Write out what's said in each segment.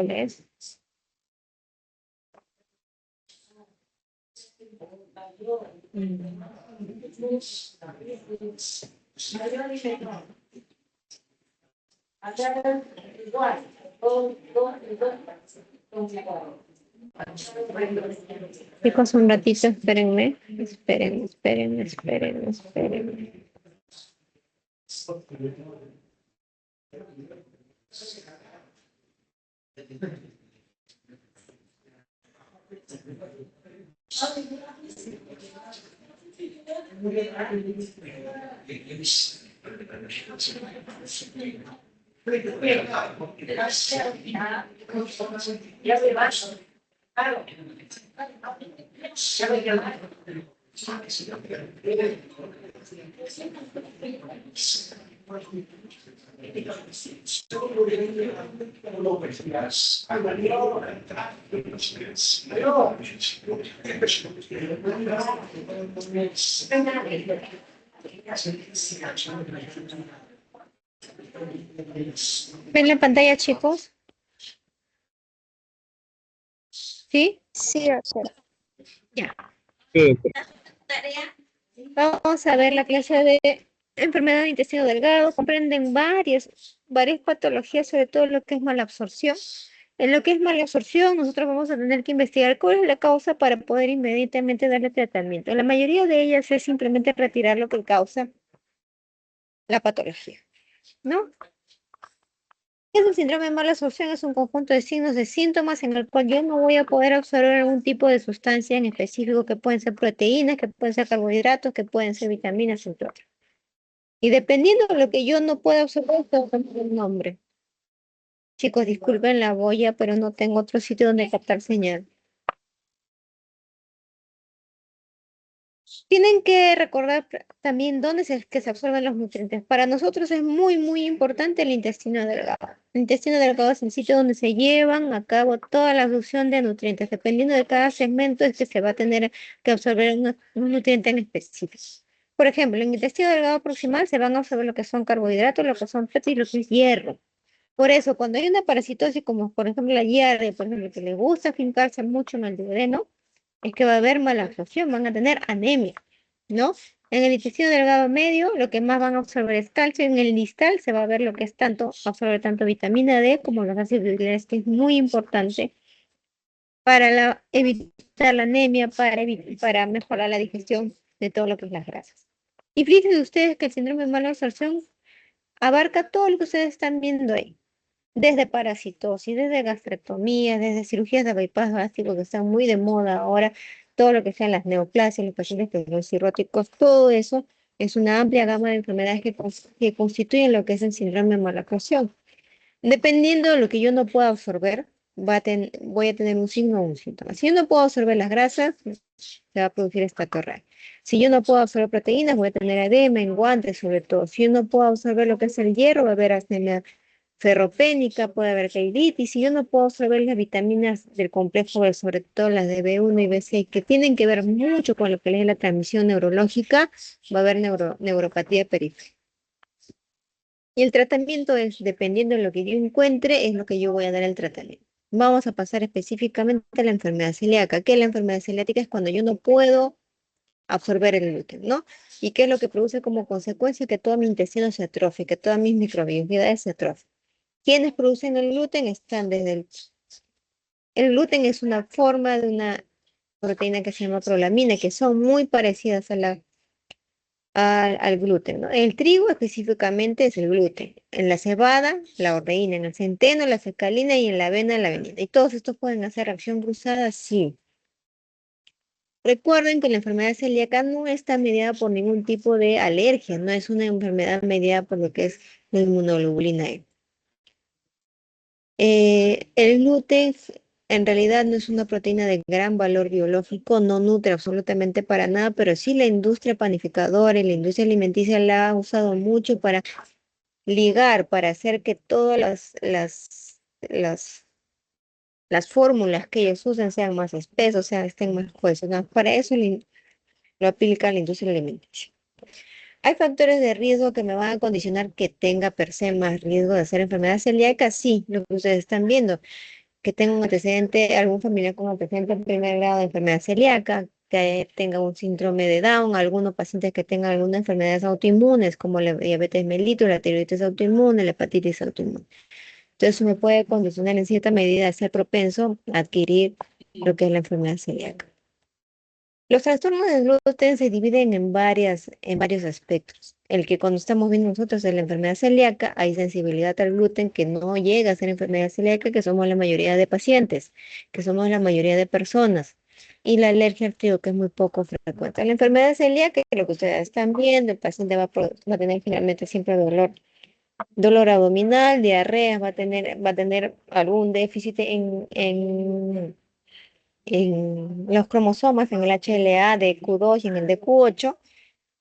miércoles. Chicos, un ratito, espérenme. Esperen. ¿Ven la pantalla, chicos? ¿Sí? Sí, doctora. Ya. Sí, Vamos a ver la clase de enfermedad de intestino delgado. Comprenden varias patologías, sobre todo lo que es malabsorción. En lo que es malabsorción, nosotros vamos a tener que investigar cuál es la causa para poder inmediatamente darle tratamiento. La mayoría de ellas es simplemente retirar lo que causa la patología, ¿no? Es un síndrome de mala absorción, es un conjunto de signos de síntomas en el cual yo no voy a poder absorber algún tipo de sustancia en específico, que pueden ser proteínas, que pueden ser carbohidratos, que pueden ser vitaminas, entre otros. Y dependiendo de lo que yo no pueda absorber, tengo que poner el nombre. Chicos, disculpen la boya, pero no tengo otro sitio donde captar señal. Tienen que recordar también dónde que se absorben los nutrientes. Para nosotros es muy importante el intestino delgado. El intestino delgado es el sitio donde se llevan a cabo toda la absorción de nutrientes. Dependiendo de cada segmento es que se va a tener que absorber un nutriente en específico. Por ejemplo, en el intestino delgado proximal se van a absorber lo que son carbohidratos, lo que son fetos y lo que es hierro. Por eso, cuando hay una parasitosis, como por ejemplo la diarrea, por ejemplo, que le gusta fincarse mucho en el duodeno, es que va a haber mala absorción, van a tener anemia, ¿no? En el intestino delgado medio, lo que más van a absorber es calcio. En el distal se va a ver lo que es absorber tanto vitamina D como los ácidos biliares, que es muy importante para evitar la anemia, para mejorar la digestión de todo lo que es las grasas. Y fíjense ustedes que el síndrome de mala absorción abarca todo lo que ustedes están viendo ahí. Desde parasitosis, desde gastrectomía, desde cirugías de bypass gástrico que están muy de moda ahora, todo lo que sean las neoplasias, los pacientes que son cirróticos, todo eso es una amplia gama de enfermedades que constituyen lo que es el síndrome de mala absorción. Dependiendo de lo que yo no pueda absorber, voy a tener un signo o un síntoma. Si yo no puedo absorber las grasas, se va a producir estatorrea. Si yo no puedo absorber proteínas, voy a tener edema en guantes, sobre todo. Si yo no puedo absorber lo que es el hierro, va a haber anemia ferropénica, puede haber gastritis. Si yo no puedo absorber las vitaminas del complejo B, sobre todo las de B1 y B6, que tienen que ver mucho con lo que es la transmisión neurológica, va a haber neuropatía periférica. Y el tratamiento es, dependiendo de lo que yo encuentre, es lo que yo voy a dar el tratamiento. Vamos a pasar específicamente a la enfermedad celíaca. ¿Qué es la enfermedad celíaca? Es cuando yo no puedo absorber el gluten, ¿no? ¿Y qué es lo que produce como consecuencia? Que todo mi intestino se atrofie, que todas mis microbiologías se atrofien. ¿Quiénes producen el gluten? Están desde el gluten es una forma de una proteína que se llama prolamina, que son muy parecidas al gluten, ¿no? El trigo específicamente es el gluten. En la cebada, la ordeína. En el centeno, la secalina. Y en la avena, la avenina. ¿Y todos estos pueden hacer reacción cruzada? Sí. Recuerden que la enfermedad celíaca no está mediada por ningún tipo de alergia, no es una enfermedad mediada por lo que es la inmunoglobulina E. El gluten en realidad no es una proteína de gran valor biológico, no nutre absolutamente para nada, pero sí la industria panificadora y la industria alimenticia la ha usado mucho para ligar, para hacer que todas las fórmulas que ellos usan sean más espesas, o sea, estén más cohesionadas. Para eso lo aplica la industria alimenticia. ¿Hay factores de riesgo que me van a condicionar que tenga per se más riesgo de hacer enfermedad celíaca? Sí, lo que ustedes están viendo. que tenga un antecedente, algún familiar con antecedente en primer grado de enfermedad celíaca, que tenga un síndrome de Down, algunos pacientes que tengan algunas enfermedades autoinmunes, como la diabetes mellitus, la tiroides autoinmune, la hepatitis autoinmune. Entonces, eso me puede condicionar en cierta medida a ser propenso a adquirir lo que es la enfermedad celíaca. Los trastornos del gluten se dividen en varios aspectos. El que cuando estamos viendo nosotros es la enfermedad celíaca, hay sensibilidad al gluten que no llega a ser enfermedad celíaca, que somos la mayoría de pacientes, que somos la mayoría de personas. Y la alergia al trigo, que es muy poco frecuente. La enfermedad celíaca, que lo que ustedes están viendo, el paciente va a tener finalmente siempre dolor abdominal, diarrea, va a tener algún déficit en los cromosomas, en el HLA de Q2 y en el de Q8,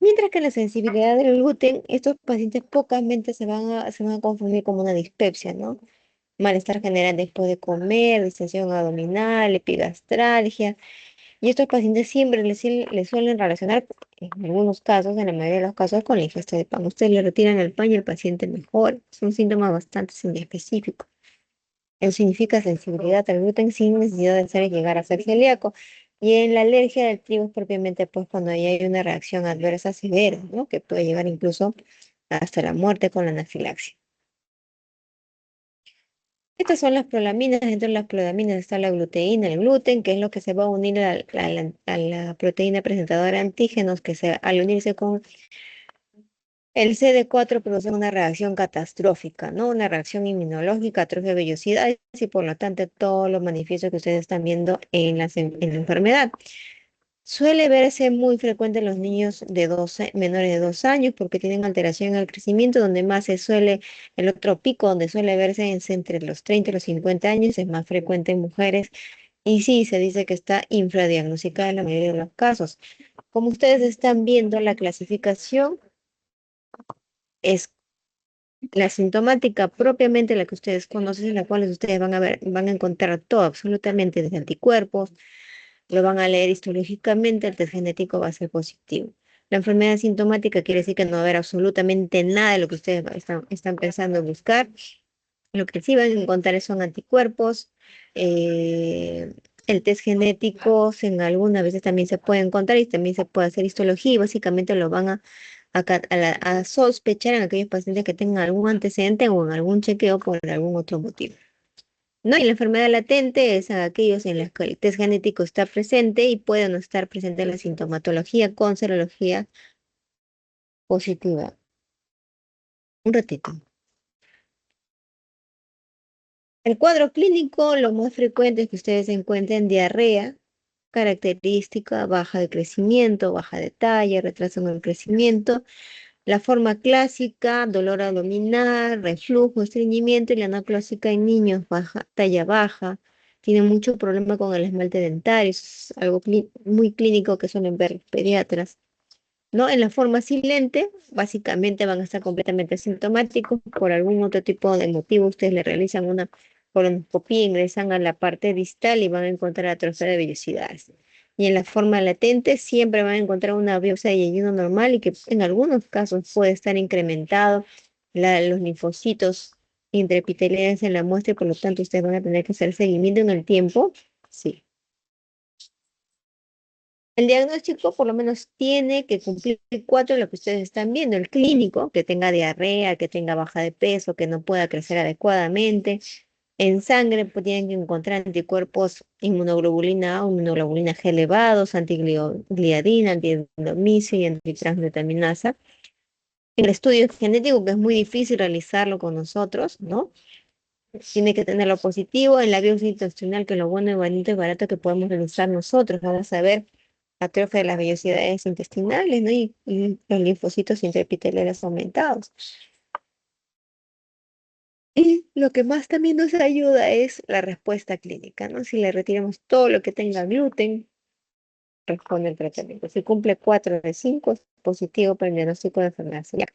mientras que la sensibilidad del gluten, estos pacientes pocamente se van a confundir como una dispepsia, ¿no? Malestar general después de comer, distensión abdominal, epigastralgia, y estos pacientes siempre les suelen relacionar, en algunos casos, en la mayoría de los casos, con la ingesta de pan. Ustedes le retiran el pan y el paciente mejor. Son síntomas bastante específicos. Eso significa sensibilidad al gluten sin necesidad de llegar a ser celíaco. Y en la alergia del trigo es propiamente pues cuando ya hay una reacción adversa severa, ¿no? Que puede llegar incluso hasta la muerte con la anafilaxia. Estas son las prolaminas. Dentro de las prolaminas está la gluteína, el gluten, que es lo que se va a unir a la proteína presentadora de antígenos, que al unirse con el CD4 produce una reacción catastrófica, ¿no? Una reacción inmunológica, atrofia de vellosidades y por lo tanto todos los manifiestos que ustedes están viendo en la enfermedad. Suele verse muy frecuente en los niños de menores de 2 años porque tienen alteración en el crecimiento, donde más se suele, el otro pico donde suele verse es entre los 30 y los 50 años, es más frecuente en mujeres y sí, se dice que está infradiagnosticada en la mayoría de los casos. Como ustedes están viendo, la clasificación es la sintomática propiamente la que ustedes conocen, en la cual ustedes van a encontrar todo, absolutamente desde anticuerpos, lo van a leer histológicamente, el test genético va a ser positivo. La enfermedad sintomática quiere decir que no va a haber absolutamente nada de lo que ustedes están pensando en buscar. Lo que sí van a encontrar son anticuerpos. eh, el test genético en algunas veces también se puede encontrar y también se puede hacer histología y básicamente lo van a sospechar en aquellos pacientes que tengan algún antecedente o en algún chequeo por algún otro motivo. ¿No? Y la enfermedad latente es a aquellos en los que el test genético está presente y puede no estar presente en la sintomatología con serología positiva. Un ratito. El cuadro clínico, lo más frecuente es que ustedes encuentren diarrea, característica, baja de crecimiento, baja de talla, retraso en el crecimiento. La forma clásica, dolor abdominal, reflujo, estreñimiento y la no clásica en niños, talla baja. Tienen mucho problema con el esmalte dentario, es algo muy clínico que suelen ver pediatras. ¿No? En la forma silente, básicamente van a estar completamente asintomáticos. Por algún otro tipo de motivo, ustedes le realizan una colonoscopia, ingresan a la parte distal y van a encontrar atrofia de vellosidades. Y en la forma latente, siempre van a encontrar una biopsia de yeyuno normal y que en algunos casos puede estar incrementado los linfocitos intraepiteliales en la muestra y por lo tanto ustedes van a tener que hacer seguimiento en el tiempo. Sí. El diagnóstico por lo menos tiene que cumplir cuatro de lo que ustedes están viendo. El clínico, que tenga diarrea, que tenga baja de peso, que no pueda crecer adecuadamente. En sangre pues, tienen que encontrar anticuerpos inmunoglobulina A o inmunoglobulina G elevados, antigliadina, antiendomicio y antitransglutaminasa. El estudio genético, que es muy difícil realizarlo con nosotros, ¿no? Tiene que tenerlo positivo en la biopsia intestinal, que es lo bueno y bonito y barato que podemos realizar nosotros. Vamos a ver atrofia de las vellosidades intestinales, ¿no? Y los linfocitos intraepiteliales aumentados. Y lo que más también nos ayuda es la respuesta clínica, ¿no? Si le retiramos todo lo que tenga gluten, responde el tratamiento. Si cumple 4 de 5, es positivo para el diagnóstico de enfermedad celíaca.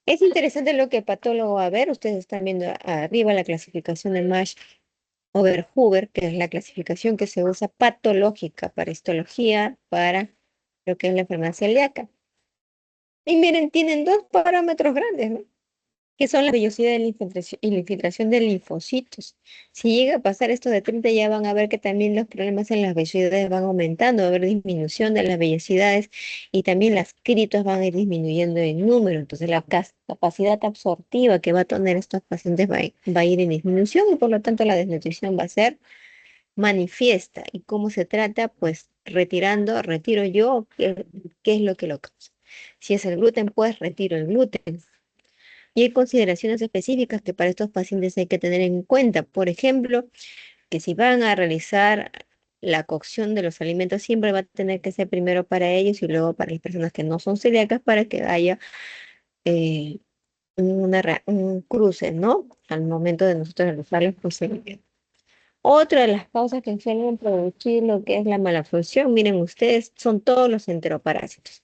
Es interesante lo que el patólogo va a ver. Ustedes están viendo arriba la clasificación de MASH Over-Hoover, que es la clasificación que se usa patológica para histología, para lo que es la enfermedad celíaca. Y miren, tienen dos parámetros grandes, ¿no? que son la vellosidad de la infiltración y la infiltración de linfocitos. Si llega a pasar esto de 30, ya van a ver que también los problemas en las vellosidades van aumentando, va a haber disminución de las vellosidades y también las critos van a ir disminuyendo en número. Entonces la capacidad absortiva que va a tener estos pacientes va a ir en disminución y por lo tanto la desnutrición va a ser manifiesta. ¿Y cómo se trata? Pues retiro yo, ¿qué es lo que lo causa? Si es el gluten, pues retiro el gluten. Y hay consideraciones específicas que para estos pacientes hay que tener en cuenta. Por ejemplo, que si van a realizar la cocción de los alimentos, siempre va a tener que ser primero para ellos y luego para las personas que no son celíacas para que haya eh, un cruce, ¿no? Al momento de nosotros realizar los procedimientos. Otra de las causas que suelen producir lo que es la malabsorción, miren ustedes, son todos los enteroparásitos.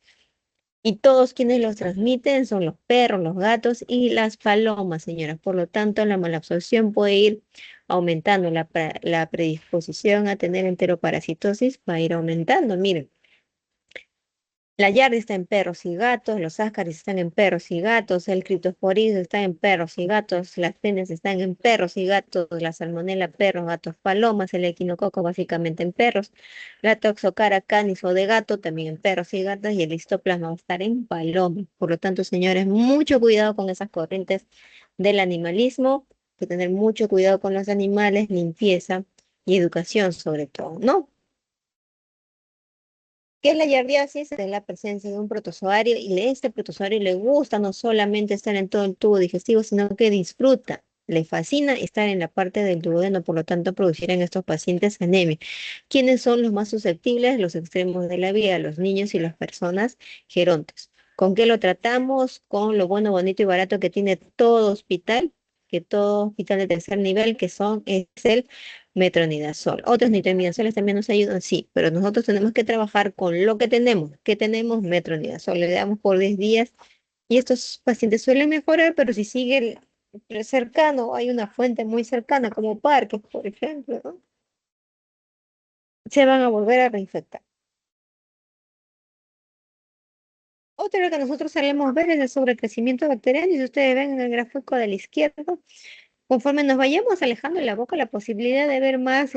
Y todos quienes los transmiten son los perros, los gatos y las palomas, señoras. Por lo tanto, la malabsorción puede ir aumentando. La predisposición a tener enteroparasitosis va a ir aumentando. Miren, la yardia está en perros y gatos, los ascaris están en perros y gatos, el criptosporidio está en perros y gatos, las tenias están en perros y gatos, la salmonela perros, gatos, palomas, el equinococo básicamente en perros, la toxocara canis o de gato también en perros y gatos y el histoplasma va a estar en palomas. Por lo tanto, señores, mucho cuidado con esas corrientes del animalismo, hay que tener mucho cuidado con los animales, limpieza y educación sobre todo, ¿no? ¿Qué es la yardiasis? Es la presencia de un protozoario y este protozoario le gusta no solamente estar en todo el tubo digestivo, sino que disfruta, le fascina estar en la parte del duodeno, por lo tanto producir en estos pacientes anemia. ¿Quiénes son los más susceptibles? Los extremos de la vida, los niños y las personas gerontes. ¿Con qué lo tratamos? Con lo bueno, bonito y barato que tiene todo hospital, que todo hospital de tercer nivel, es el metronidazol. Otros nitroimidazoles también nos ayudan, sí, pero nosotros tenemos que trabajar con lo que tenemos. ¿Qué tenemos? Metronidazol. Le damos por 10 días y estos pacientes suelen mejorar, pero si sigue cercano, hay una fuente muy cercana, como parques, por ejemplo, ¿no? Se van a volver a reinfectar. Otro que nosotros solemos ver es el sobrecrecimiento bacteriano. Y si ustedes ven en el gráfico de la izquierda, conforme nos vayamos alejando de la boca, la posibilidad de ver más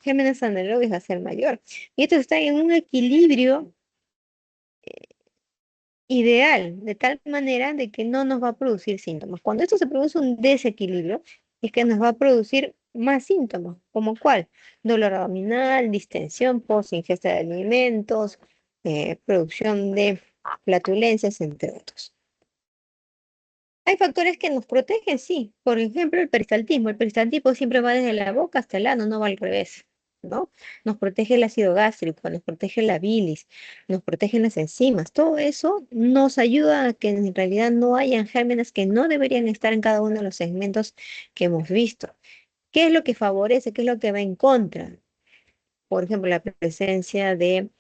gérmenes anaerobios va a ser mayor. Y esto está en un equilibrio ideal, de tal manera de que no nos va a producir síntomas. Cuando esto se produce un desequilibrio, es que nos va a producir más síntomas, como cuál, dolor abdominal, distensión post ingesta de alimentos, producción de flatulencias, entre otros. Hay factores que nos protegen, sí. Por ejemplo, el peristaltismo. El peristaltismo siempre va desde la boca hasta el ano, no va al revés, ¿no? Nos protege el ácido gástrico, nos protege la bilis, nos protegen las enzimas. Todo eso nos ayuda a que en realidad no hayan gérmenes que no deberían estar en cada uno de los segmentos que hemos visto. ¿Qué es lo que favorece? ¿Qué es lo que va en contra? Por ejemplo, la presencia de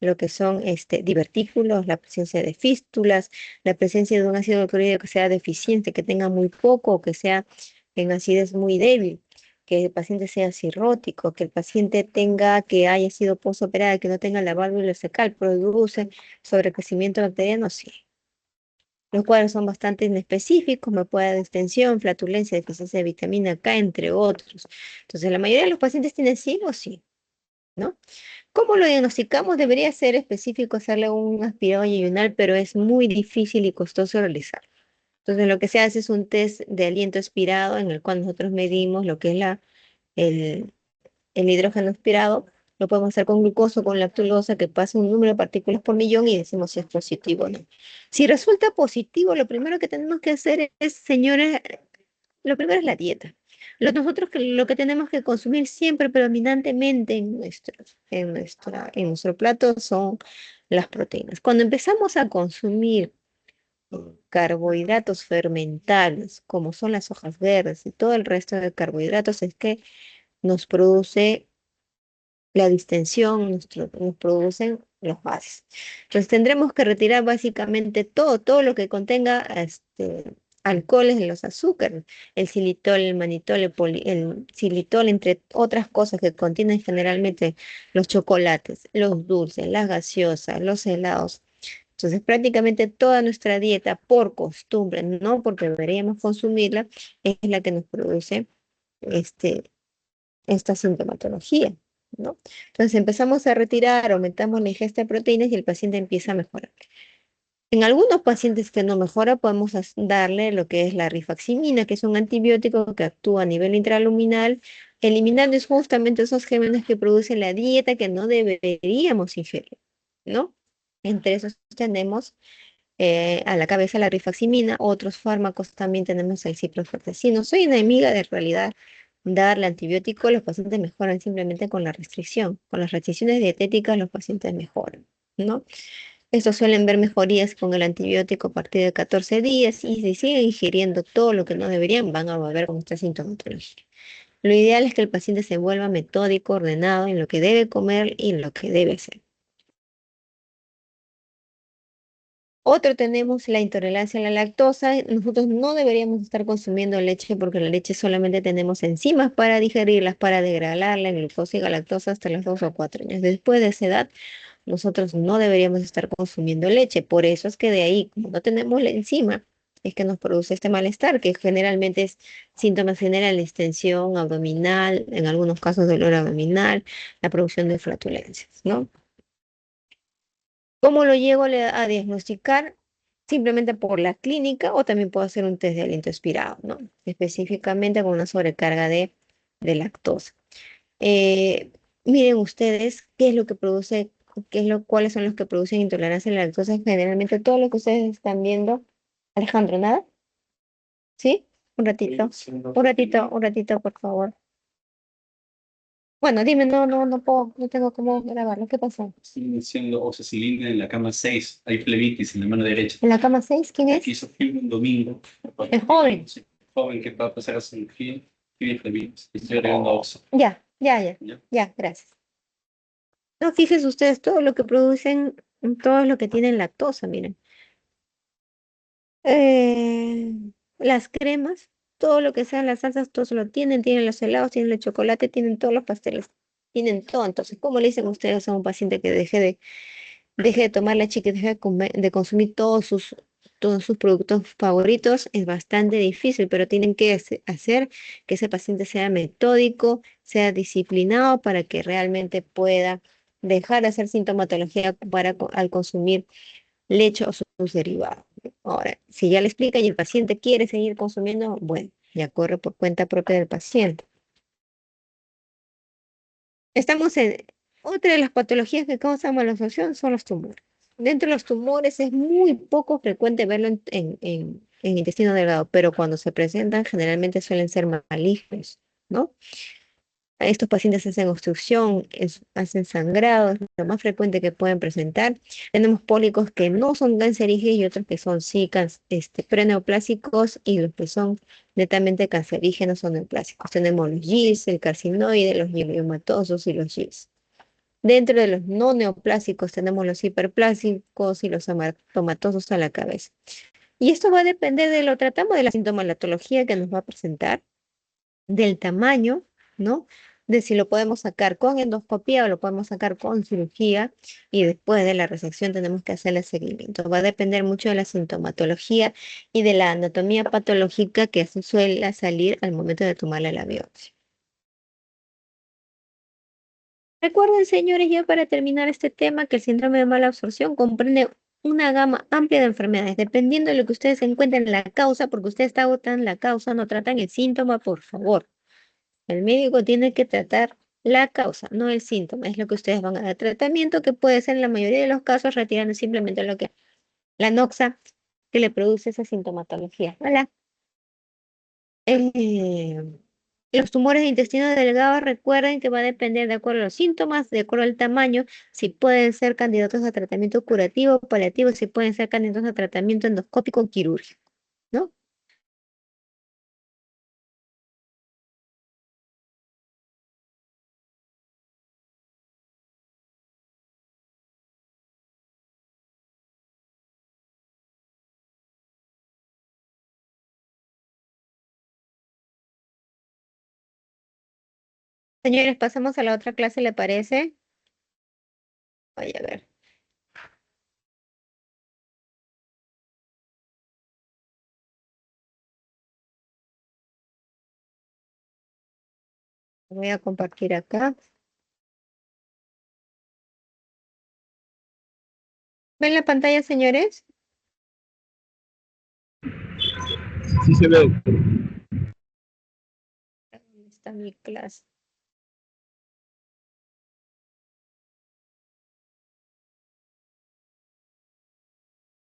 lo que son divertículos, la presencia de fístulas, la presencia de un ácido clorhídrico que sea deficiente, que tenga muy poco o que sea en acidez muy débil, que el paciente sea cirrótico, que el paciente que haya sido postoperado, que no tenga la válvula cecal, produce sobrecrecimiento bacteriano, sí. Los cuadros son bastante inespecíficos, me puede dar distensión, flatulencia, deficiencia de vitamina K, entre otros. Entonces, la mayoría de los pacientes tienen sí o sí, ¿no? ¿Cómo lo diagnosticamos? Debería ser específico hacerle un aspirado yeyunal, pero es muy difícil y costoso realizar. Entonces, lo que se hace es un test de aliento expirado en el cual nosotros medimos lo que es el, el hidrógeno expirado. Lo podemos hacer con glucosa o con lactulosa, que pasa un número de partículas por millón y decimos si es positivo o no. Si resulta positivo, lo primero que tenemos que hacer es, señores, lo primero es la dieta. Nosotros lo que tenemos que consumir siempre predominantemente en nuestro plato son las proteínas. Cuando empezamos a consumir carbohidratos fermentables, como son las hojas verdes y todo el resto de carbohidratos, es que nos produce la distensión, nos producen los gases. Entonces tendremos que retirar básicamente todo lo que contenga alcoholes en los azúcares, el xilitol, el manitol, el xilitol, entre otras cosas que contienen generalmente los chocolates, los dulces, las gaseosas, los helados. Entonces, prácticamente toda nuestra dieta, por costumbre, no porque deberíamos consumirla, es la que nos produce este, esta sintomatología, ¿no? Entonces, empezamos a retirar, aumentamos la ingesta de proteínas y el paciente empieza a mejorar. En algunos pacientes que no mejora, podemos darle lo que es la rifaximina, que es un antibiótico que actúa a nivel intraluminal, eliminando justamente esos gérmenes que produce la dieta que no deberíamos ingerir, ¿no? Entre esos tenemos a la cabeza la rifaximina, otros fármacos también tenemos el ciprofloxacino. Soy enemiga de realidad darle antibiótico, los pacientes mejoran simplemente con la restricción. Con las restricciones dietéticas los pacientes mejoran, ¿no? Estos suelen ver mejorías con el antibiótico a partir de 14 días y si siguen ingiriendo todo lo que no deberían, van a volver con esta sintomatología. Lo ideal es que el paciente se vuelva metódico, ordenado en lo que debe comer y en lo que debe hacer. Otro tenemos la intolerancia a la lactosa. Nosotros no deberíamos estar consumiendo leche porque la leche solamente tenemos enzimas para digerirlas, para degradarla en glucosa y galactosa hasta los 2 o 4 años. Después de esa edad, nosotros no deberíamos estar consumiendo leche. Por eso es que de ahí, como no tenemos la enzima, es que nos produce este malestar, que generalmente es síntomas generales, extensión abdominal, en algunos casos dolor abdominal, la producción de flatulencias, ¿no? ¿Cómo lo llego a diagnosticar? Simplemente por la clínica o también puedo hacer un test de aliento expirado, ¿no? Específicamente con una sobrecarga de lactosa. Eh, Miren ustedes qué es lo que produce, cuáles son los que producen intolerancia a la lactosa. Generalmente todo lo que ustedes están viendo. Alejandro, ¿nada? ¿Sí? Un ratito, un ratito, por favor. Bueno, dime, no puedo, no tengo cómo grabarlo. ¿Qué pasó? Estoy haciendo oxacilina en la cama 6. Hay flebitis en la mano derecha. ¿En la cama 6? ¿Quién Aquí es? hizo fiebre un domingo. El joven. Sí, joven que va a pasar a cirugía. Tiene flebitis. Estoy agregando oxa. Ya, ¿Ya? ya, gracias. No, fíjense ustedes todo lo que producen, todo lo que tienen lactosa, miren. Eh, las cremas, todo lo que sean las salsas, todos lo tienen los helados, tienen el chocolate, tienen todos los pasteles, tienen todo. Entonces, ¿cómo le dicen ustedes a un paciente que deje de tomar leche, que deje de consumir todos sus productos favoritos? Es bastante difícil, pero tienen que hacer que ese paciente sea metódico, sea disciplinado para que realmente pueda dejar de hacer sintomatología al consumir leche o sus derivados. Ahora, si ya le explica y el paciente quiere seguir consumiendo, bueno, ya corre por cuenta propia del paciente. Estamos en otra de las patologías que causan malabsorción son los tumores. Dentro de los tumores es muy poco frecuente verlo en intestino delgado, pero cuando se presentan generalmente suelen ser malignos, ¿no? A estos pacientes hacen obstrucción, hacen sangrado, es lo más frecuente que pueden presentar. Tenemos pólipos que no son cancerígenos y otros que son sí preneoplásicos y los que son netamente cancerígenos son neoplásicos. Tenemos los GIS, el carcinoide, los gliomatosos y los GIS. Dentro de los no neoplásicos tenemos los hiperplásicos y los amatomatosos a la cabeza. Y esto va a depender de lo tratamos de la sintomatología que nos va a presentar, del tamaño, ¿no? De si lo podemos sacar con endoscopía o lo podemos sacar con cirugía y después de la resección tenemos que hacerle seguimiento. Va a depender mucho de la sintomatología y de la anatomía patológica que suele salir al momento de tomarle la biopsia. Recuerden, señores, ya para terminar este tema, que el síndrome de mala absorción comprende una gama amplia de enfermedades, dependiendo de lo que ustedes encuentren en la causa, porque ustedes tratan la causa, no tratan el síntoma, por favor. El médico tiene que tratar la causa, no el síntoma. Es lo que ustedes van a dar tratamiento, que puede ser en la mayoría de los casos retirando simplemente lo que la noxa que le produce esa sintomatología. Hola. Eh, los tumores de intestino delgado, recuerden que va a depender de acuerdo a los síntomas, de acuerdo al tamaño, si pueden ser candidatos a tratamiento curativo, paliativo, si pueden ser candidatos a tratamiento endoscópico o quirúrgico, ¿no? Señores, pasamos a la otra clase, ¿le parece? Vaya a ver. Voy a compartir acá. ¿Ven la pantalla, señores? Sí se ve. ¿Dónde está mi clase?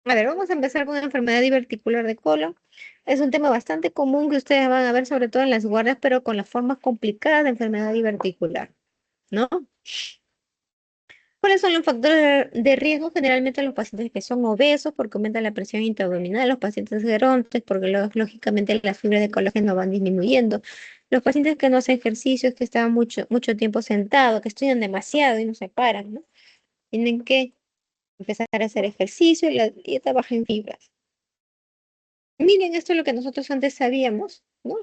A ver, vamos a empezar con la enfermedad diverticular de colon. Es un tema bastante común que ustedes van a ver, sobre todo en las guardias, pero con las formas complicadas de enfermedad diverticular, ¿no? ¿Cuáles son los factores de riesgo? Generalmente los pacientes que son obesos porque aumenta la presión intraabdominal, los pacientes gerontes porque lógicamente las fibras de colágeno van disminuyendo, los pacientes que no hacen ejercicios, que están mucho tiempo sentados, que estudian demasiado y no se paran, ¿no? Tienen que empezar a hacer ejercicio y la dieta baja en fibras. Miren, esto es lo que nosotros antes sabíamos, ¿no?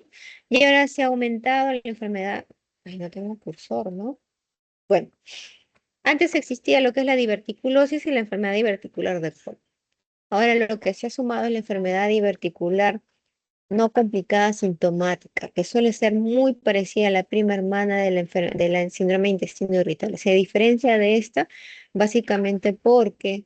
Y ahora se ha aumentado la enfermedad. Ay, no tengo cursor, ¿no? Bueno, antes existía lo que es la diverticulosis y la enfermedad diverticular de Crohn. Ahora lo que se ha sumado es la enfermedad diverticular no complicada sintomática, que suele ser muy parecida a la prima hermana de la síndrome de intestino irritable. Se diferencia de esta básicamente porque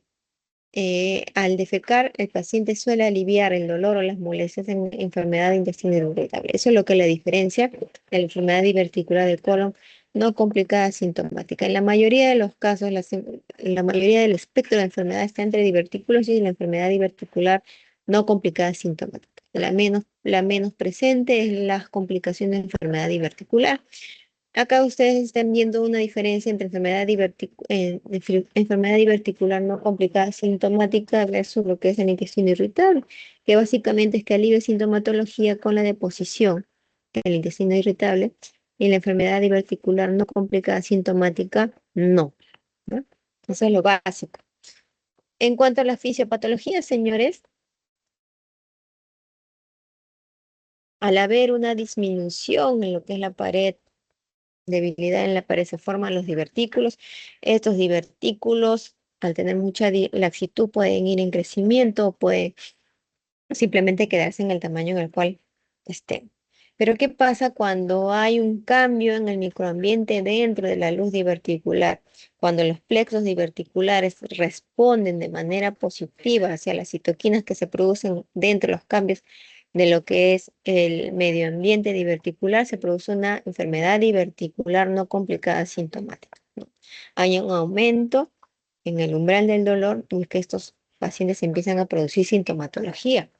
al defecar, el paciente suele aliviar el dolor o las molestias en enfermedad de intestino irritable. Eso es lo que le diferencia de la enfermedad diverticular del colon no complicada sintomática. En la mayoría de los casos, la mayoría del espectro de la enfermedad está entre diverticulosis y la enfermedad diverticular no complicada sintomática. La menos presente es las complicaciones de enfermedad diverticular. Acá ustedes están viendo una diferencia entre enfermedad diverticular no complicada sintomática versus lo que es el intestino irritable, que básicamente es que alivia sintomatología con la deposición del intestino irritable y la enfermedad diverticular no complicada sintomática no, ¿no? Eso es lo básico. En cuanto a la fisiopatología, señores, al haber una disminución en lo que es la pared, debilidad en la pared, se forman los divertículos. Estos divertículos, al tener mucha laxitud, pueden ir en crecimiento o pueden simplemente quedarse en el tamaño en el cual estén. Pero ¿qué pasa cuando hay un cambio en el microambiente dentro de la luz diverticular? Cuando los plexos diverticulares responden de manera positiva hacia las citoquinas que se producen dentro de los cambios de lo que es el medio ambiente diverticular, se produce una enfermedad diverticular no complicada sintomática, ¿no? Hay un aumento en el umbral del dolor y es que estos pacientes empiezan a producir sintomatología.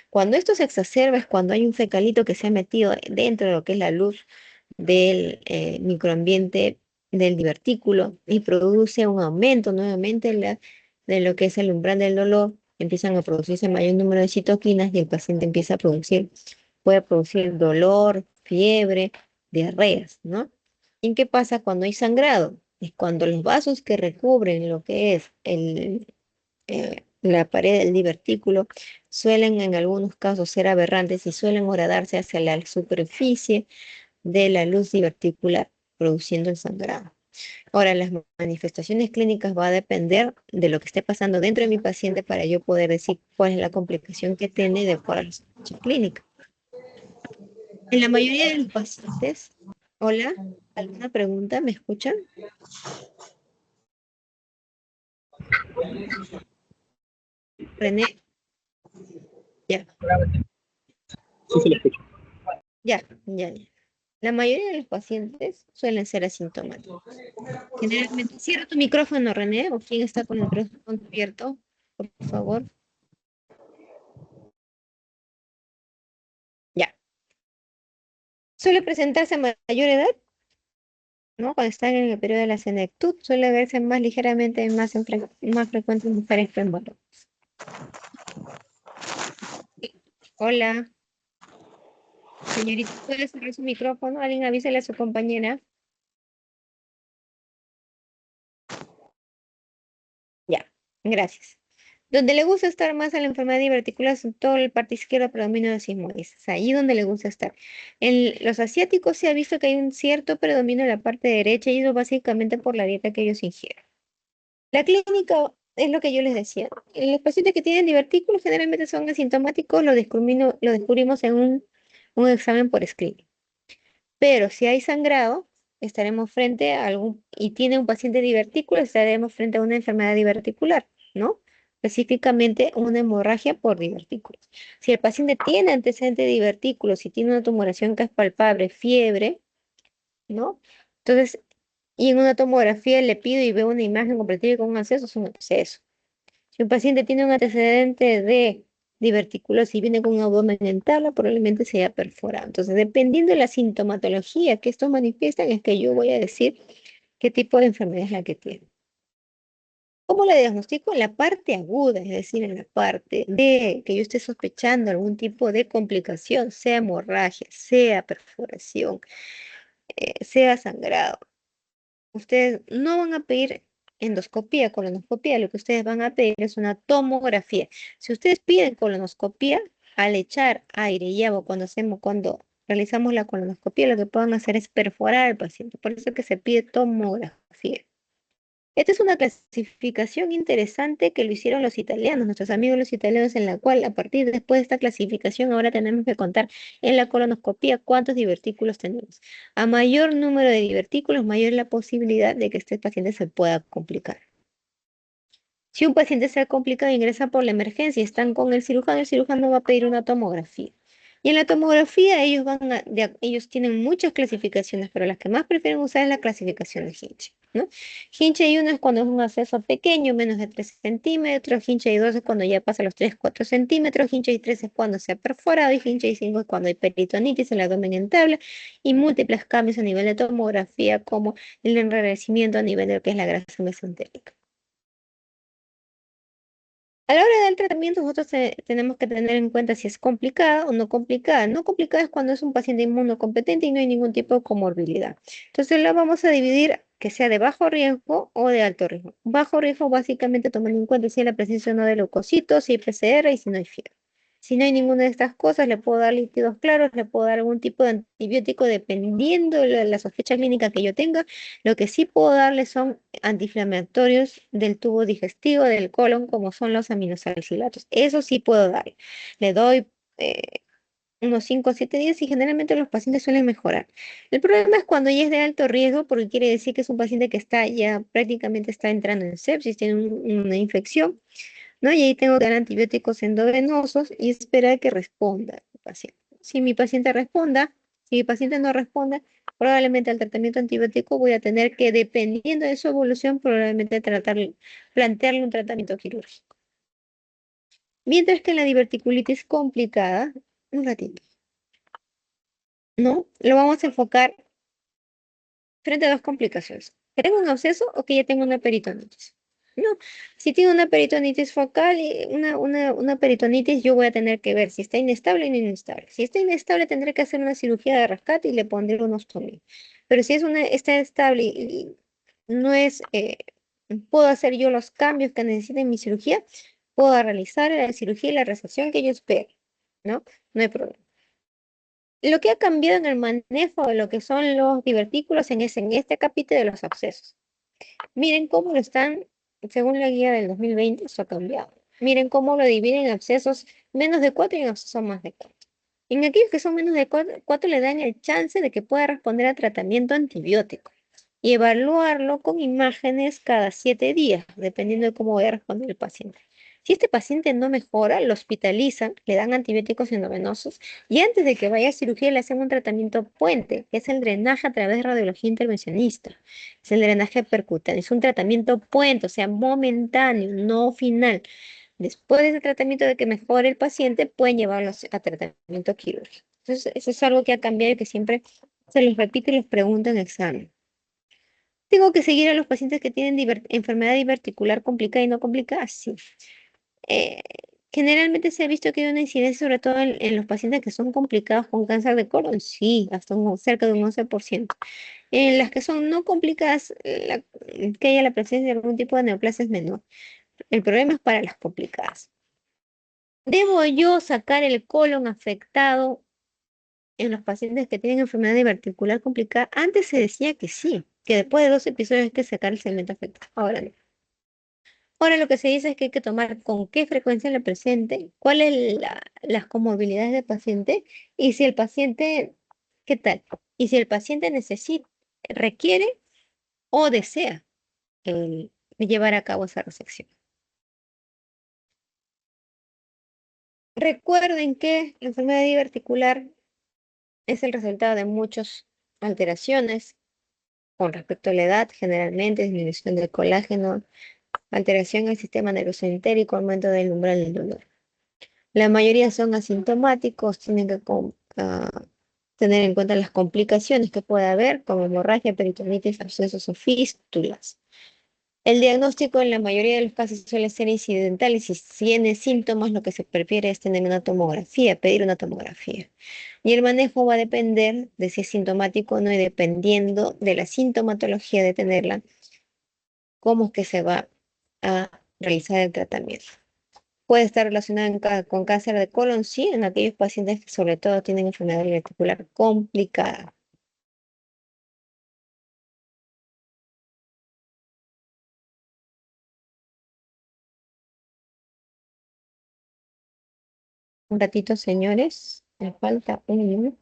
Cuando esto se exacerba es cuando hay un fecalito que se ha metido dentro de lo que es la luz del microambiente del divertículo y produce un aumento nuevamente de lo que es el umbral del dolor. Empiezan a producirse mayor número de citoquinas y el paciente empieza a puede producir dolor, fiebre, diarreas, ¿no? ¿Y qué pasa cuando hay sangrado? Es cuando los vasos que recubren lo que es la pared del divertículo suelen en algunos casos ser aberrantes y suelen horadarse hacia la superficie de la luz diverticular, produciendo el sangrado. Ahora, las manifestaciones clínicas va a depender de lo que esté pasando dentro de mi paciente para yo poder decir cuál es la complicación que tiene de acuerdo a la sospecha clínica. En la mayoría de los pacientes, hola, ¿alguna pregunta? ¿Me escuchan? René, ya, Sí se le escucha. ya. La mayoría de los pacientes suelen ser asintomáticos. Generalmente, cierra tu micrófono, René, o quién está con el micrófono abierto, por favor. Ya. Suele presentarse a mayor edad, ¿no? Cuando están en el periodo de la senectud, suele verse más ligeramente más frecuente en mujeres que en varones. Hola, señorita, ¿puede cerrar su micrófono? Alguien avísele a su compañera. Ya, gracias. Donde le gusta estar más a la enfermedad diverticular es en todo el parte izquierda predominio de sismoides. Ahí donde le gusta estar. En los asiáticos se ha visto que hay un cierto predominio en la parte derecha y eso básicamente por la dieta que ellos ingieren. La clínica es lo que yo les decía. Los pacientes que tienen divertículos generalmente son asintomáticos, lo descubrimos en un examen por screening. Pero si hay sangrado, estaremos frente a algún, y tiene un paciente divertículo, estaremos frente a una enfermedad diverticular, ¿no? Específicamente una hemorragia por divertículos. Si el paciente tiene antecedente de divertículos, si tiene una tumoración que es palpable, fiebre, ¿no? Entonces, y en una tomografía le pido y veo una imagen comparativa con un acceso, es un absceso. Si un paciente tiene un antecedente de diverticulosis y viene con un abdomen en tabla, probablemente sea perforado. Entonces, dependiendo de la sintomatología que estos manifiestan, es que yo voy a decir qué tipo de enfermedad es la que tiene. ¿Cómo la diagnostico? En la parte aguda, es decir, en la parte de que yo esté sospechando algún tipo de complicación, sea hemorragia, sea perforación, sea sangrado. Ustedes no van a pedir endoscopía, colonoscopía, lo que ustedes van a pedir es una tomografía. Si ustedes piden colonoscopía, al echar aire y agua cuando realizamos la colonoscopía, lo que pueden hacer es perforar al paciente. Por eso es que se pide tomografía. Esta es una clasificación interesante que lo hicieron los italianos, nuestros amigos los italianos, en la cual a partir de después de esta clasificación ahora tenemos que contar en la colonoscopia cuántos divertículos tenemos. A mayor número de divertículos, mayor la posibilidad de que este paciente se pueda complicar. Si un paciente se ha complicado e ingresa por la emergencia y están con el cirujano va a pedir una tomografía. Y en la tomografía ellos tienen muchas clasificaciones, pero las que más prefieren usar es la clasificación de Hinch, ¿no? Hinch 1 es cuando es un acceso pequeño, menos de 3 centímetros. Hinch 2 es cuando ya pasa los 3-4 centímetros. Hinch 3 es cuando se ha perforado. Y Hinch 5 es cuando hay peritonitis, el abdomen en tabla y múltiples cambios a nivel de tomografía, como el enrarecimiento a nivel de lo que es la grasa mesentérica. A la hora del tratamiento, nosotros tenemos que tener en cuenta si es complicada o no complicada. No complicada es cuando es un paciente inmunocompetente y no hay ningún tipo de comorbilidad. Entonces, la vamos a dividir que sea de bajo riesgo o de alto riesgo. Bajo riesgo, básicamente, tomando en cuenta si hay la presencia o no de leucocitos, si hay PCR y si no hay fiebre. Si no hay ninguna de estas cosas, le puedo dar líquidos claros, le puedo dar algún tipo de antibiótico dependiendo de la sospecha clínica que yo tenga. Lo que sí puedo darle son antiinflamatorios del tubo digestivo, del colon, como son los aminosalicilatos. Eso sí puedo dar. Le doy unos 5 o 7 días y generalmente los pacientes suelen mejorar. El problema es cuando ya es de alto riesgo, porque quiere decir que es un paciente que está ya prácticamente está entrando en sepsis, tiene una infección, ¿no? Y ahí tengo que dar antibióticos endovenosos y esperar que responda el paciente. Si mi paciente responda, si mi paciente no responda, probablemente al tratamiento antibiótico voy a tener que, dependiendo de su evolución, probablemente plantearle un tratamiento quirúrgico. Mientras que en la diverticulitis complicada, un ratito, ¿no? Lo vamos a enfocar frente a dos complicaciones. Que tengo un absceso o que ya tengo una peritonitis. No, si tengo una peritonitis focal y una peritonitis, yo voy a tener que ver si está inestable o no inestable. Si está inestable, tendré que hacer una cirugía de rescate y le pondré una ostomía. Pero si está estable y no es, puedo hacer yo los cambios que necesite en mi cirugía, puedo realizar la cirugía y la resección que yo espero, ¿no? No hay problema. Lo que ha cambiado en el manejo de lo que son los divertículos en este capítulo de los abscesos. Miren cómo lo están, según la guía del 2020, eso ha cambiado. Miren cómo lo dividen en abscesos menos de 4 y en abscesos más de 4. En aquellos que son menos de 4 le dan el chance de que pueda responder a tratamiento antibiótico y evaluarlo con imágenes cada 7 días, dependiendo de cómo vaya a responder el paciente. Si este paciente no mejora, lo hospitalizan, le dan antibióticos endovenosos y antes de que vaya a cirugía le hacen un tratamiento puente, que es el drenaje a través de radiología intervencionista. Es el drenaje percutáneo, es un tratamiento puente, o sea, momentáneo, no final. Después de ese tratamiento de que mejore el paciente, pueden llevarlo a tratamiento quirúrgico. Entonces, eso es algo que ha cambiado y que siempre se les repite y les pregunto en examen. ¿Tengo que seguir a los pacientes que tienen enfermedad diverticular complicada y no complicada? Sí. Eh, Generalmente se ha visto que hay una incidencia, sobre todo en los pacientes que son complicados con cáncer de colon. Sí, hasta cerca de un 11%. En las que son no complicadas, que haya la presencia de algún tipo de neoplasia es menor. El problema es para las complicadas. ¿Debo yo sacar el colon afectado en los pacientes que tienen enfermedad diverticular complicada? Antes se decía que sí, que después de 2 episodios hay que sacar el segmento afectado. Ahora no. Ahora lo que se dice es que hay que tomar con qué frecuencia la presente, cuáles las comorbilidades del paciente y si el paciente, ¿qué tal? y si el paciente requiere o desea llevar a cabo esa resección. Recuerden que la enfermedad diverticular es el resultado de muchas alteraciones con respecto a la edad, generalmente disminución del colágeno, alteración del sistema nervioso entérico, aumento del umbral del dolor. La mayoría son asintomáticos, tienen que tener en cuenta las complicaciones que puede haber, como hemorragia, peritonitis, abscesos o fístulas. El diagnóstico en la mayoría de los casos suele ser incidental y si tiene síntomas, lo que se prefiere es tener una tomografía, pedir una tomografía. Y el manejo va a depender de si es sintomático o no y dependiendo de la sintomatología de tenerla, cómo es que se va a realizar el tratamiento. Puede estar relacionado con cáncer de colon, sí, en aquellos pacientes que sobre todo tienen enfermedad reticular complicada. Un ratito, señores, me falta un minuto.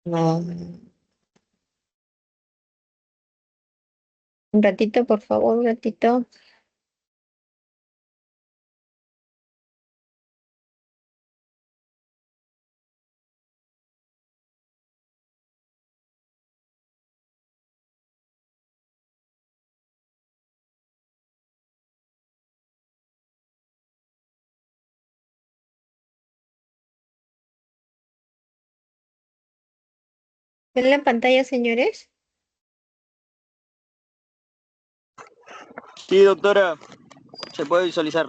No. Un ratito, por favor, un ratito. ¿Ven la pantalla, señores? Sí, doctora, se puede visualizar.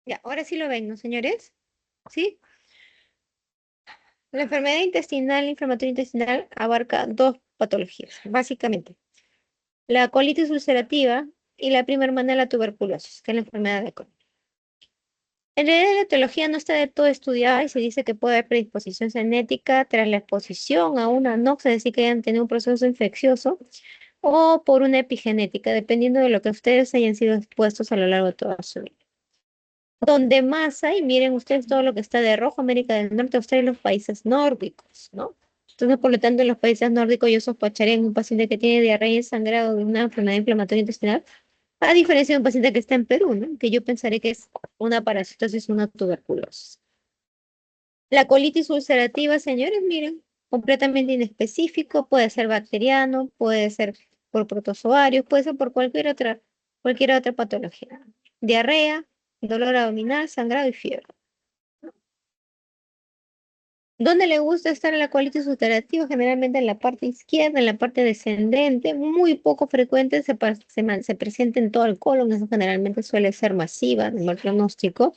Ya, ahora sí lo ven, ¿no, señores? ¿Sí? La enfermedad intestinal, inflamatoria intestinal, abarca dos patologías, básicamente. La colitis ulcerativa y la prima hermana de la tuberculosis, que es la enfermedad de Crohn. En realidad la etiología no está de todo estudiada y se dice que puede haber predisposición genética tras la exposición a una NOx, es decir, que hayan tenido un proceso infeccioso, o por una epigenética, dependiendo de lo que ustedes hayan sido expuestos a lo largo de toda su vida. Donde más hay, miren ustedes todo lo que está de rojo, América del Norte, Australia y los países nórdicos, ¿no? Entonces, por lo tanto, en los países nórdicos yo sospecharía en un paciente que tiene diarrea y sangrado de una enfermedad inflamatoria intestinal, a diferencia de un paciente que está en Perú, ¿no? Que yo pensaré que es una parasitosis, una tuberculosis. La colitis ulcerativa, señores, miren, completamente inespecífico, puede ser bacteriano, puede ser por protozoarios, puede ser por cualquier otra patología. Diarrea, dolor abdominal, sangrado y fiebre. ¿Dónde le gusta estar la colitis ulcerativa? Generalmente en la parte izquierda, en la parte descendente, muy poco frecuente, se presenta en todo el colon, eso generalmente suele ser masiva, de mal pronóstico.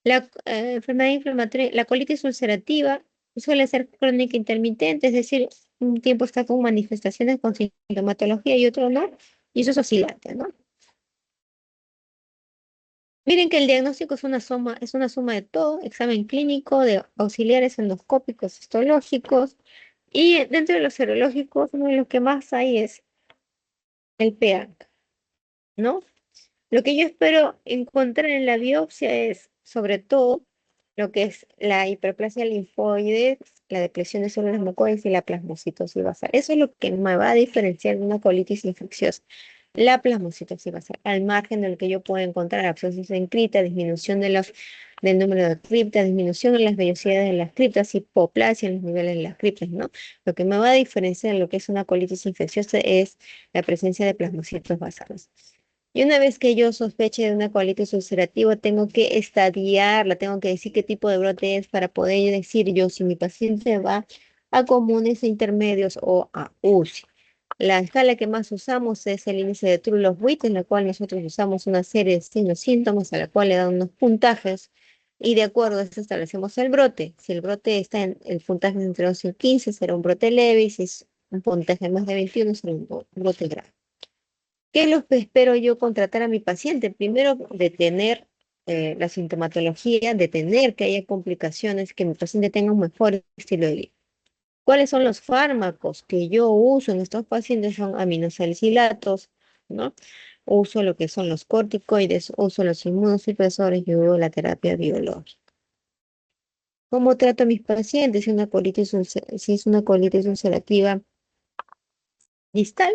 La enfermedad inflamatoria, la colitis ulcerativa suele ser crónica intermitente, es decir, un tiempo está con manifestaciones con sintomatología y otro no, y eso es oscilante, ¿no? Miren que el diagnóstico es una suma de todo, examen clínico, de auxiliares endoscópicos, histológicos, y dentro de los serológicos, uno de los que más hay es el pH, ¿no? Lo que yo espero encontrar en la biopsia es, sobre todo, lo que es la hiperplasia linfoide, la depresión de células mucosas y la plasmocitosis basal. Eso es lo que me va a diferenciar de una colitis infecciosa. La plasmocitosis basal, al margen de lo que yo puedo encontrar, abscesos en cripta, disminución del número de criptas, disminución en las velocidades de las criptas, hipoplasia en los niveles de las criptas, ¿no? Lo que me va a diferenciar de lo que es una colitis infecciosa es la presencia de plasmocitos basales. Y una vez que yo sospeche de una colitis ulcerativa, tengo que estadiarla, tengo que decir qué tipo de brote es para poder decir yo si mi paciente va a comunes e intermedios o a UCI. La escala que más usamos es el índice de True-Love-Witt, en la cual nosotros usamos una serie de signos síntomas a la cual le dan unos puntajes y de acuerdo a eso establecemos el brote. Si el brote está en el puntaje entre 11 y 15, será un brote leve y si es un puntaje más de 21, será un brote grave. ¿Qué es lo que espero yo contratar a mi paciente? Primero, detener la sintomatología, detener que haya complicaciones, que mi paciente tenga un mejor estilo de vida. ¿Cuáles son los fármacos que yo uso en estos pacientes? Son aminosalicilatos, ¿no? Uso lo que son los corticoides, uso los inmunosupresores y uso la terapia biológica. ¿Cómo trato a mis pacientes? Si es una colitis ulcerativa distal,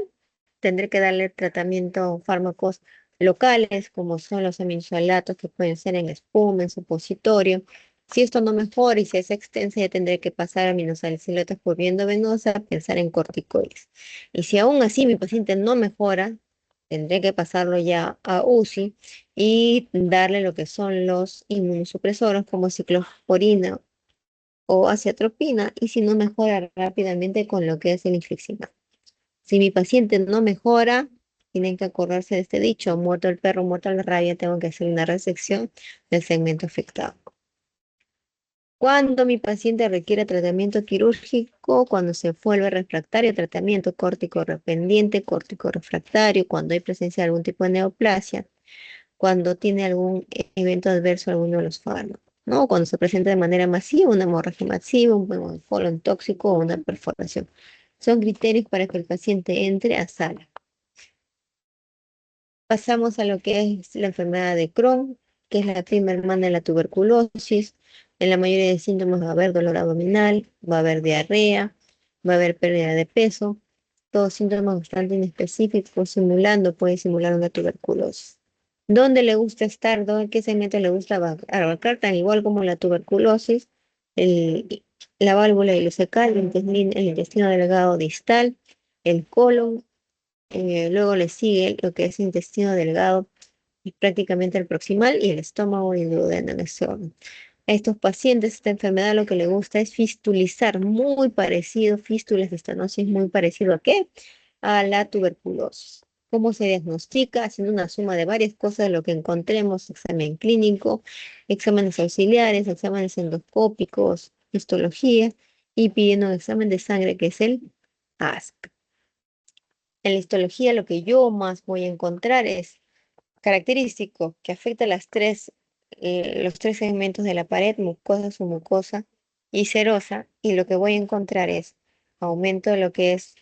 tendré que darle tratamiento, fármacos locales, como son los aminosalatos, que pueden ser en espuma, en supositorio. Si esto no mejora y si es extensa, ya tendré que pasar aminosalicilatos por vía endovenosa, pensar en corticoides. Y si aún así mi paciente no mejora, tendré que pasarlo ya a UCI y darle lo que son los inmunosupresores como ciclosporina o aciatropina, y si no mejora rápidamente con lo que es el infliximab. Si mi paciente no mejora, tienen que acordarse de este dicho: muerto el perro, muerta la rabia, tengo que hacer una resección del segmento afectado. Cuando mi paciente requiere tratamiento quirúrgico, cuando se vuelve refractario, tratamiento córtico dependiente, córtico refractario, cuando hay presencia de algún tipo de neoplasia, cuando tiene algún evento adverso a alguno de los fármacos, ¿no? Cuando se presenta de manera masiva, una hemorragia masiva, un colon tóxico o una perforación. Son criterios para que el paciente entre a sala. Pasamos a lo que es la enfermedad de Crohn, que es la prima hermana de la tuberculosis. En la mayoría de síntomas va a haber dolor abdominal, va a haber diarrea, va a haber pérdida de peso, todos síntomas bastante inespecíficos, puede simular una tuberculosis. ¿Dónde le gusta estar? ¿Qué segmento le gusta abarcar? Tan igual como la tuberculosis, la válvula ileocecal, el intestino delgado distal, el colon. Luego le sigue lo que es intestino delgado y prácticamente el proximal, y el estómago y el duodeno en ese orden. A estos pacientes, esta enfermedad lo que le gusta es fistulizar, muy parecido, fístulas de estenosis, muy parecido ¿a qué? A la tuberculosis. ¿Cómo se diagnostica? Haciendo una suma de varias cosas de lo que encontremos: examen clínico, exámenes auxiliares, exámenes endoscópicos, histología, y pidiendo un examen de sangre que es el ASP. En la histología lo que yo más voy a encontrar es característico que afecta los tres segmentos de la pared, mucosa, submucosa y serosa, y lo que voy a encontrar es aumento de lo que es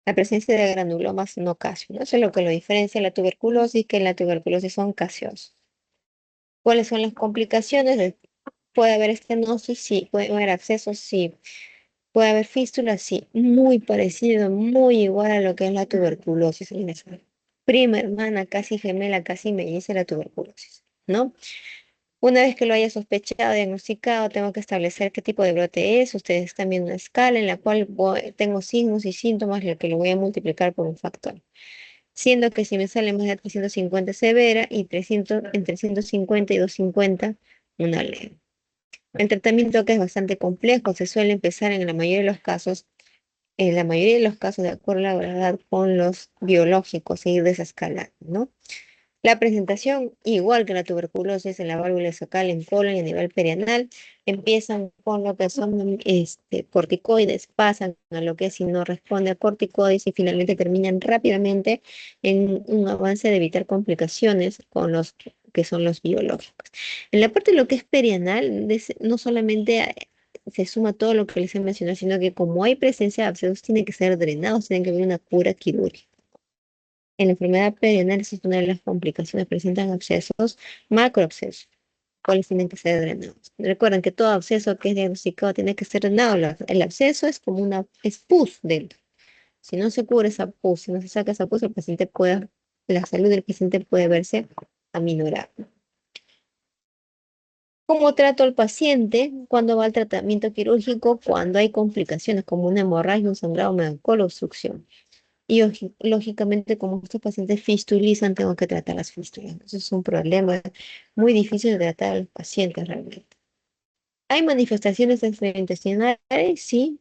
la presencia de granulomas no caseosos, ¿no? Eso es lo que lo diferencia de la tuberculosis, que en la tuberculosis son caseosos. ¿Cuáles son las complicaciones? ¿Puede haber estenosis? Sí. ¿Puede haber abscesos? Sí. ¿Puede haber fístulas? Sí. Muy parecido, muy igual a lo que es la tuberculosis. Prima hermana, casi gemela, casi melliza la tuberculosis, ¿no? Una vez que lo haya sospechado, diagnosticado, tengo que establecer qué tipo de brote es. Ustedes están viendo una escala en la cual tengo signos y síntomas, lo que lo voy a multiplicar por un factor. Siendo que si me sale más de 350 severa y 300, entre 150 y 250 una leve. El tratamiento acá es bastante complejo, se suele empezar en la mayoría de los casos, de acuerdo a la gravedad, con los biológicos, seguir desescalando, ¿no? La presentación, igual que la tuberculosis en la válvula sacal, en colon y a nivel perianal, empiezan con lo que son corticoides, pasan a lo que es si no responde a corticoides y finalmente terminan rápidamente en un avance de evitar complicaciones con los que son los biológicos. En la parte de lo que es perianal, no solamente se suma todo lo que les he mencionado, sino que como hay presencia de abscesos, tienen que ser drenados, tienen que haber una cura quirúrgica. En la enfermedad perianal, esa es una de las complicaciones, presentan abscesos, macroabscesos, cuales tienen que ser drenados. Recuerden que todo absceso que es diagnosticado tiene que ser drenado. El absceso es como es pus dentro. Si no se cubre esa pus, si no se saca esa pus, la salud del paciente puede verse aminorada. ¿Cómo trato al paciente cuando va al tratamiento quirúrgico? Cuando hay complicaciones como una hemorragia, un sangrado, una colobstrucción. Y lógicamente, como estos pacientes fistulizan, tengo que tratar las fístulas. Eso es un problema muy difícil de tratar a los pacientes realmente. ¿Hay manifestaciones extraintestinales? Sí.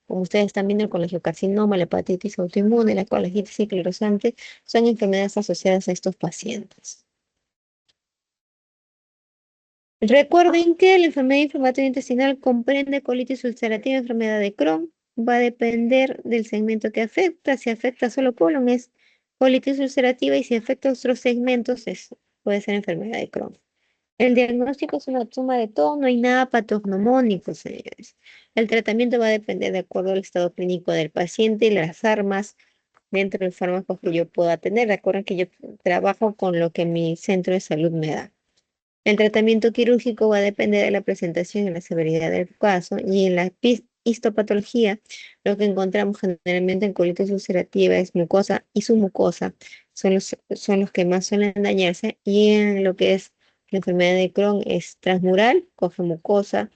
Como ustedes están viendo, el colangiocarcinoma, la hepatitis autoinmune, la colangitis esclerosante son enfermedades asociadas a estos pacientes. Recuerden que la enfermedad inflamatoria intestinal comprende colitis ulcerativa, enfermedad de Crohn, va a depender del segmento que afecta. Si afecta solo colon es colitis ulcerativa y si afecta otros segmentos puede ser enfermedad de Crohn. El diagnóstico es una suma de todo, no hay nada patognomónico, señores. El tratamiento va a depender de acuerdo al estado clínico del paciente y las armas dentro del fármaco que yo pueda tener. Recuerden que yo trabajo con lo que mi centro de salud me da. El tratamiento quirúrgico va a depender de la presentación y la severidad del caso y en la histopatología lo que encontramos generalmente en colitis ulcerativa es mucosa y su mucosa son los que más suelen dañarse y en lo que es la enfermedad de Crohn es transmural, coge mucosa,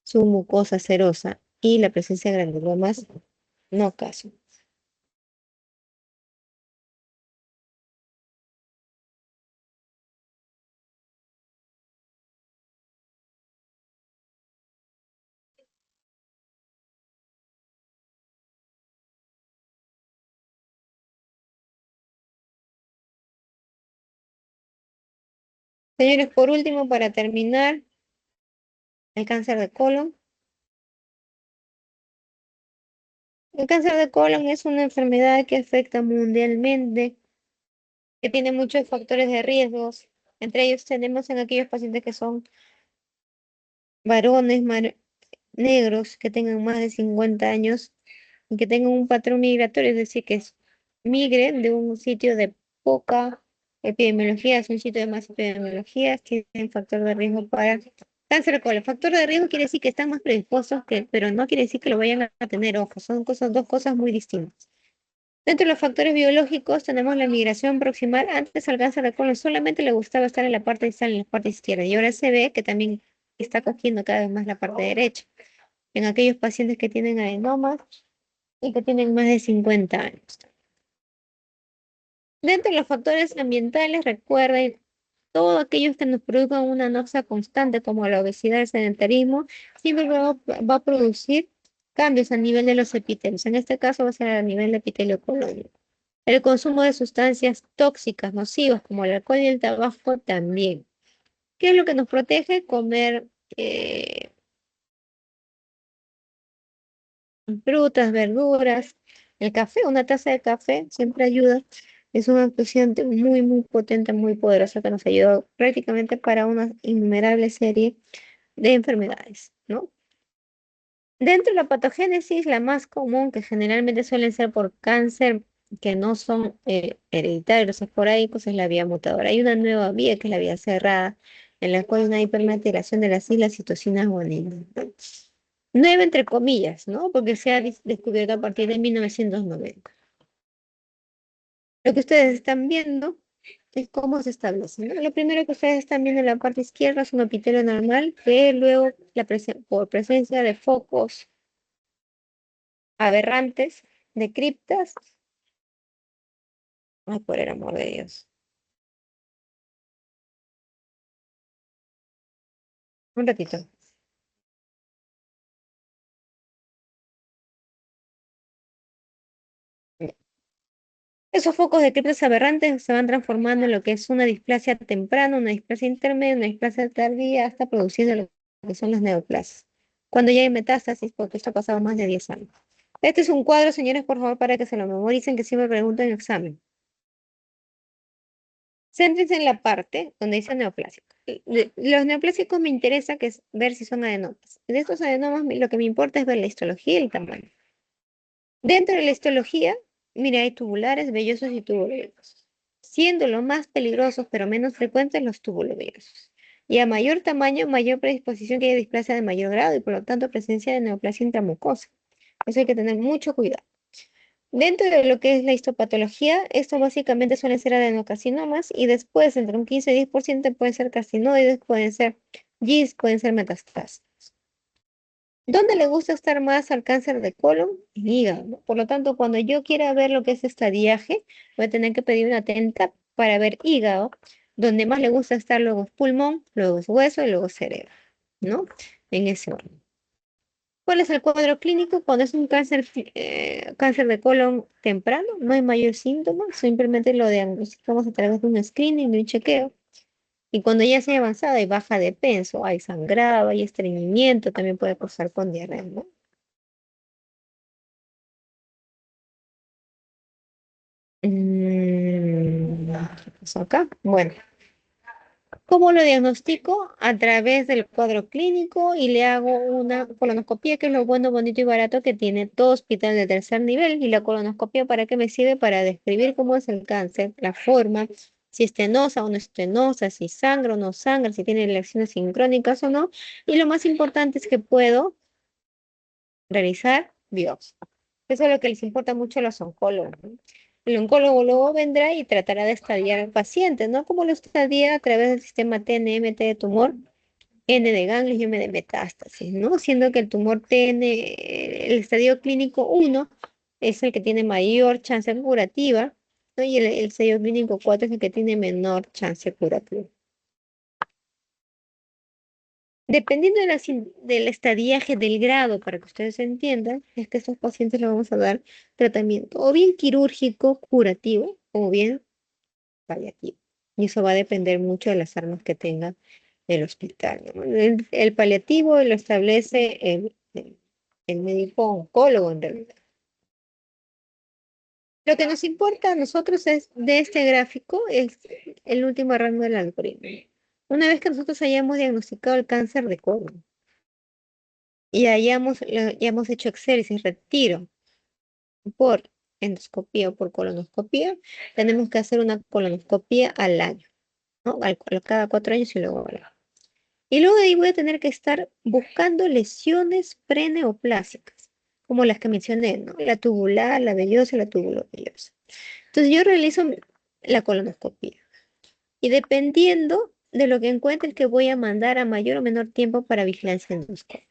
submucosa serosa y la presencia de granulomas no caso. Señores, por último, para terminar, el cáncer de colon. El cáncer de colon es una enfermedad que afecta mundialmente, que tiene muchos factores de riesgos. Entre ellos tenemos en aquellos pacientes que son varones negros, que tengan más de 50 años y que tengan un patrón migratorio, es decir, que migren de un sitio de poca epidemiología a un sitio de más epidemiología, tienen factor de riesgo para cáncer de colon. Factor de riesgo quiere decir que están más predispuestos, pero no quiere decir que lo vayan a tener, ojo, son dos cosas muy distintas. Dentro de los factores biológicos tenemos la migración proximal. Antes al cáncer de colon solamente le gustaba estar en la parte distal, en la parte izquierda, y ahora se ve que también está cogiendo cada vez más la parte derecha, en aquellos pacientes que tienen adenomas y que tienen más de 50 años. Dentro de los factores ambientales, recuerden, todos aquellos que nos produzcan una anoxia constante, como la obesidad, el sedentarismo, siempre va a producir cambios a nivel de los epitelios. En este caso va a ser a nivel de epitelio colónico. El consumo de sustancias tóxicas, nocivas, como el alcohol y el tabaco también. ¿Qué es lo que nos protege? Comer frutas, verduras, el café, una taza de café siempre ayuda. Es un antioxidante muy, muy potente, muy poderoso que nos ayuda prácticamente para una innumerable serie de enfermedades, ¿no? Dentro de la patogénesis, la más común, que generalmente suelen ser por cáncer, que no son hereditarios, esporádicos, es la vía mutadora. Hay una nueva vía, que es la vía cerrada, en la cual hay una hipermetilación de las islas citocinas guaninas, ¿no? Nueva entre comillas, ¿no? Porque se ha descubierto a partir de 1990. Lo que ustedes están viendo es cómo se establece, ¿no? Lo primero que ustedes están viendo en la parte izquierda es un epitelio normal, que luego, por presencia de focos aberrantes de criptas. Ay, por el amor de Dios. Un ratito. Esos focos de criptas aberrantes se van transformando en lo que es una displasia temprana, una displasia intermedia, una displasia tardía, hasta produciendo lo que son las neoplasias. Cuando ya hay metástasis, porque esto ha pasado más de 10 años. Este es un cuadro, señores, por favor, para que se lo memoricen, que siempre preguntan en examen. Céntrense en la parte donde dice neoplásico. Los neoplásicos me interesa que es ver si son adenomas. De estos adenomas lo que me importa es ver la histología y el tamaño. Dentro de la histología, mira, hay tubulares, vellosos y tubulosos, siendo los más peligrosos pero menos frecuentes los tubulovellosos. Y a mayor tamaño, mayor predisposición que haya displasia de mayor grado y por lo tanto presencia de neoplasia intramucosa. Eso hay que tener mucho cuidado. Dentro de lo que es la histopatología, esto básicamente suelen ser adenocarcinomas y después entre un 15 y 10% pueden ser carcinoides, pueden ser GIST, pueden ser metástasis. ¿Dónde le gusta estar más al cáncer de colon? En hígado, ¿no? Por lo tanto, cuando yo quiera ver lo que es estadiaje, voy a tener que pedir una TENTA para ver hígado, donde más le gusta estar luego es pulmón, luego es hueso y luego cerebro, ¿no? En ese orden. ¿Cuál es el cuadro clínico? Cuando es un cáncer de colon temprano, no hay mayor síntoma, simplemente lo diagnosticamos a través de un screening, de un chequeo. Y cuando ya se ha avanzado, hay baja de peso, hay sangrado, hay estreñimiento, también puede causar con diarrea, ¿no? ¿Qué pasó acá? Bueno, ¿cómo lo diagnostico? A través del cuadro clínico y le hago una colonoscopia, que es lo bueno, bonito y barato que tiene todo hospital de tercer nivel. ¿Y la colonoscopia para qué me sirve? Para describir cómo es el cáncer, la forma, si es estenosa o no estenosa, si sangra o no sangra, si tiene reacciones sincrónicas o no. Y lo más importante es que puedo realizar biopsia. Eso es lo que les importa mucho a los oncólogos, ¿no? El oncólogo luego vendrá y tratará de estadiar al paciente, ¿no? Como lo estadia a través del sistema TNM, T de tumor, N de ganglios y M de metástasis, ¿no? Siendo que el tumor TN, el estadio clínico 1 es el que tiene mayor chance curativa, ¿no? Y el estadio clínico 4 es el que tiene menor chance curativa. Dependiendo de del estadiaje del grado, para que ustedes entiendan, es que a estos pacientes les vamos a dar tratamiento o bien quirúrgico curativo o bien paliativo. Y eso va a depender mucho de las armas que tenga el hospital, ¿no? El paliativo lo establece el médico oncólogo en realidad. Lo que nos importa a nosotros es de este gráfico es el último rango del algoritmo. Una vez que nosotros hayamos diagnosticado el cáncer de colon y hayamos hecho exéresis, retiro por endoscopía o por colonoscopía, tenemos que hacer una colonoscopía al año, ¿no? Cada 4 años y luego al año. Y luego de ahí voy a tener que estar buscando lesiones preneoplásicas, como las que mencioné, ¿no? La tubular, la vellosa y la tubulovellosa. Entonces yo realizo la colonoscopía y dependiendo de lo que encuentre es que voy a mandar a mayor o menor tiempo para vigilancia endoscópica.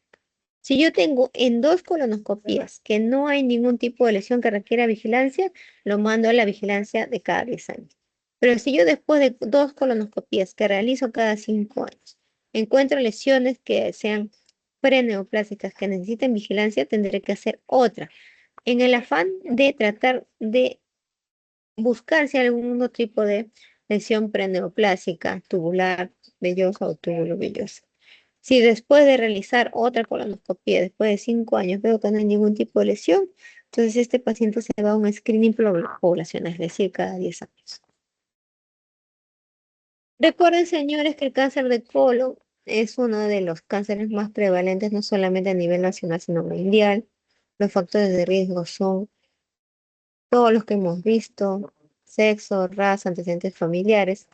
Si yo tengo en 2 colonoscopías que no hay ningún tipo de lesión que requiera vigilancia, lo mando a la vigilancia de cada 10 años. Pero si yo después de 2 colonoscopías que realizo cada 5 años, encuentro lesiones que sean preneoplásicas que necesiten vigilancia, tendré que hacer otra, en el afán de tratar de buscar si hay algún otro tipo de lesión preneoplásica, tubular, vellosa o tubulo vellosa. Si después de realizar otra colonoscopia, después de 5 años, veo que no hay ningún tipo de lesión, entonces este paciente se va a un screening poblacional, es decir, cada 10 años. Recuerden, señores, que el cáncer de colon es uno de los cánceres más prevalentes, no solamente a nivel nacional, sino mundial. Los factores de riesgo son todos los que hemos visto: sexo, raza, antecedentes familiares.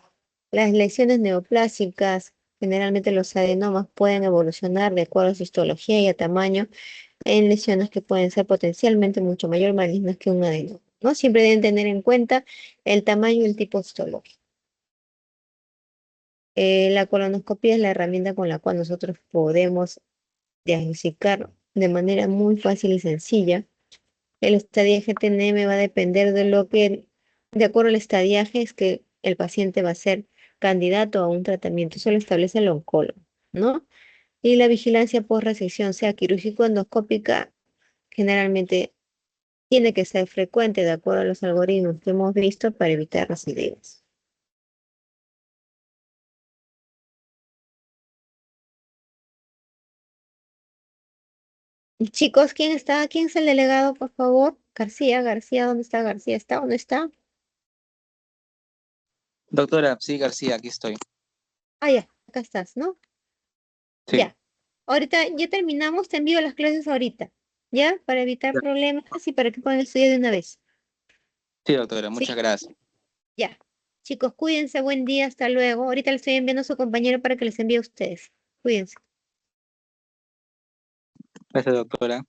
Las lesiones neoplásicas, generalmente los adenomas, pueden evolucionar de acuerdo a su histología y a tamaño en lesiones que pueden ser potencialmente mucho mayor malignas que un adenoma, ¿no? Siempre deben tener en cuenta el tamaño y el tipo histológico. La colonoscopia es la herramienta con la cual nosotros podemos diagnosticar de manera muy fácil y sencilla. El estadiaje TNM va a depender de acuerdo al estadiaje, es que el paciente va a ser candidato a un tratamiento. Eso lo establece el oncólogo, ¿no? Y la vigilancia post resección, sea quirúrgico o endoscópica, generalmente tiene que ser frecuente de acuerdo a los algoritmos que hemos visto para evitar recidivas. Y chicos, ¿quién está? ¿Quién es el delegado, por favor? García, García, ¿dónde está García? ¿Está o no está? Doctora, sí, García, aquí estoy. Ah, ya, acá estás, ¿no? Sí, Ya. Ahorita ya terminamos, te envío las clases ahorita, ¿ya? Para evitar ya. problemas y para que puedan estudiar de una vez. Sí, doctora, muchas ¿Sí? gracias. Ya. Chicos, cuídense, buen día, hasta luego. Ahorita le estoy enviando a su compañero para que les envíe a ustedes. Cuídense. Gracias, doctora.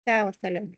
Chao, hasta luego.